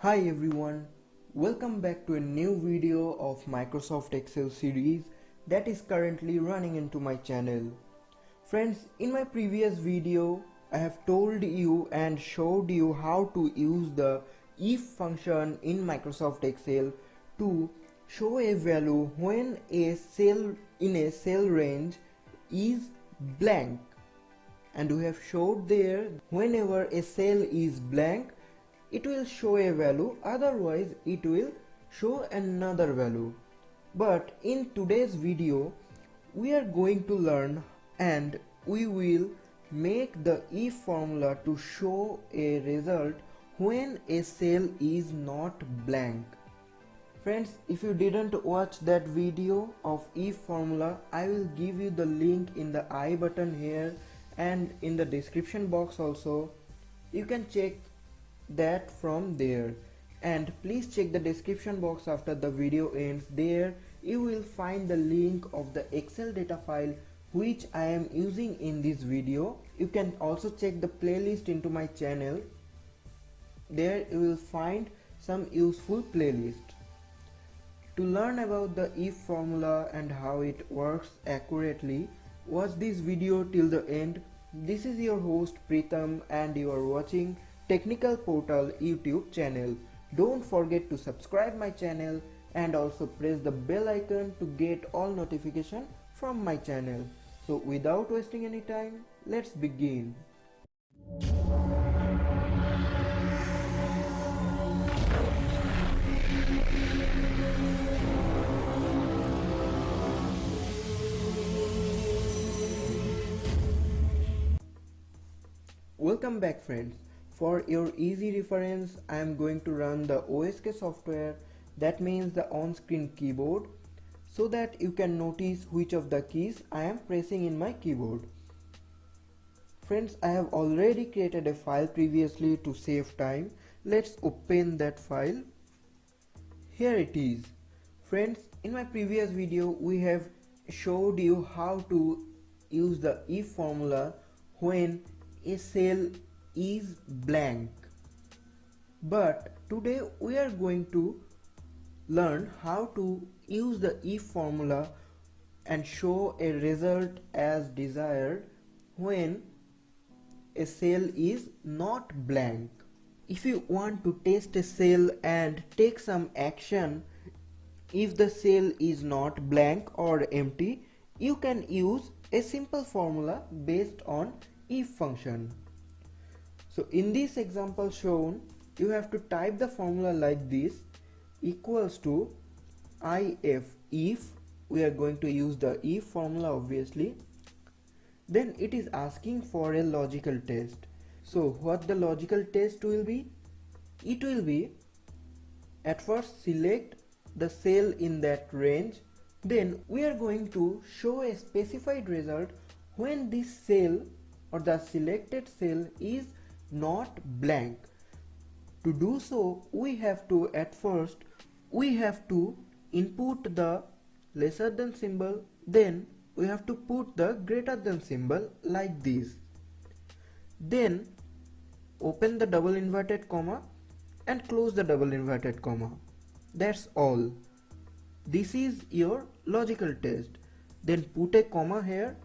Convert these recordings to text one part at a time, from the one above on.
Hi everyone, welcome back to a new video of Microsoft Excel series that is currently running into my channel. Friends, in my previous video I have told you and showed you how to use the if function in Microsoft Excel to show a value when a cell in a cell range is blank, and we have showed there whenever a cell is blank it will show a value, otherwise it will show another value. But in today's video we are going to learn and we will make the if formula to show a result when a cell is not blank. Friends, if you didn't watch that video of if formula, I will give you the link in the I button here and in the description box also. You can check that from there, and please check the description box after the video ends. There you will find the link of the Excel data file which I am using in this video. You can also check the playlist into my channel. There you will find some useful playlist. To learn about the if formula and how it works accurately, watch this video till the end. This is your host Pritam and you are watching Technical Portal YouTube channel. Don't forget to subscribe my channel and also press the bell icon to get all notification from my channel. So without wasting any time, let's begin. Welcome back friends. For your easy reference, I am going to run the OSK software, that means the on-screen keyboard, so that you can notice which of the keys I am pressing in my keyboard. Friends, I have already created a file previously to save time. Let's open that file. Here it is. Friends, in my previous video we have showed you how to use the if formula when a cell is blank, but today we are going to learn how to use the if formula and show a result as desired when a cell is not blank. If you want to test a cell and take some action if the cell is not blank or empty, you can use a simple formula based on if function. So in this example shown, you have to type the formula like this: equals to if we are going to use the if formula obviously. Then it is asking for a logical test. So what the logical test will be? It will be, at first select the cell in that range, then we are going to show a specified result when this cell or the selected cell is not blank. To do so, we have to input the lesser than symbol, then we have to put the greater than symbol like this. Then open the double inverted comma and close the double inverted comma. That's all. This is your logical test. Then put a comma here.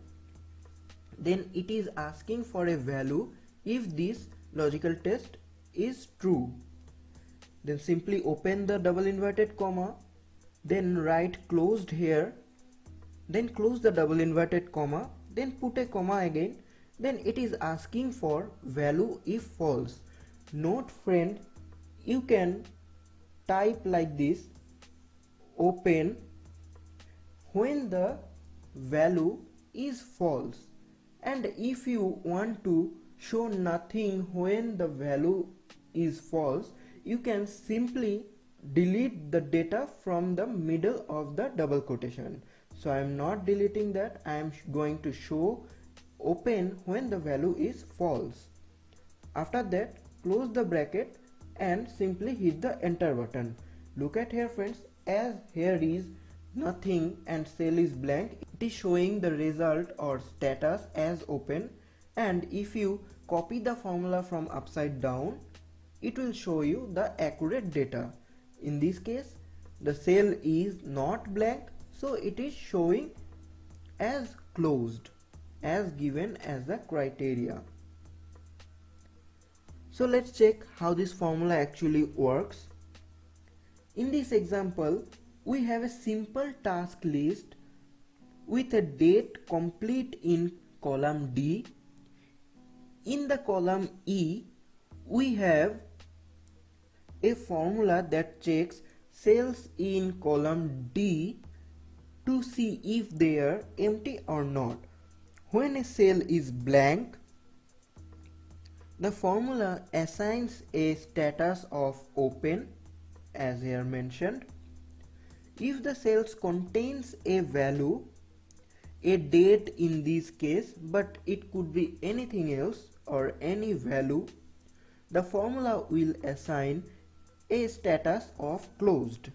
Then it is asking for a value if this logical test is true. Then simply open the double inverted comma, then write closed here, then close the double inverted comma, then put a comma again. Then it is asking for value if false. Note friend, you can type like this: open when the value is false. And if you want to show nothing when the value is false, you can simply delete the data from the middle of the double quotation. So I am not deleting that. I am going to show open when the value is false. After that, close the bracket and simply hit the enter button. Look at here friends, as here is nothing and cell is blank, it is showing the result or status as open. And if you copy the formula from upside down, it will show you the accurate data. In this case, the cell is not blank, so it is showing as closed, as given as the criteria. So let's check how this formula actually works. In this example, we have a simple task list with a date complete in column D. In the column E, we have a formula that checks cells in column D to see if they are empty or not. When a cell is blank, the formula assigns a status of open, as here mentioned. If the cells contains a value, a date in this case, but it could be anything else or any value, the formula will assign a status of closed.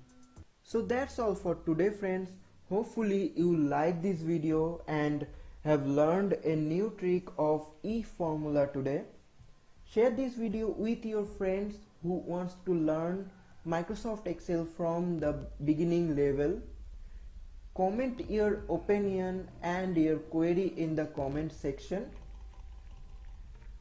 So that's all for today, friends. Hopefully you like this video and have learned a new trick of if formula today. Share this video with your friends who wants to learn Microsoft Excel from the beginning level. Comment your opinion and your query in the comment section.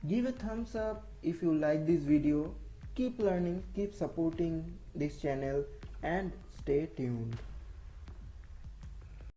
Give a thumbs up if you like this video. Keep learning, keep supporting this channel, and stay tuned.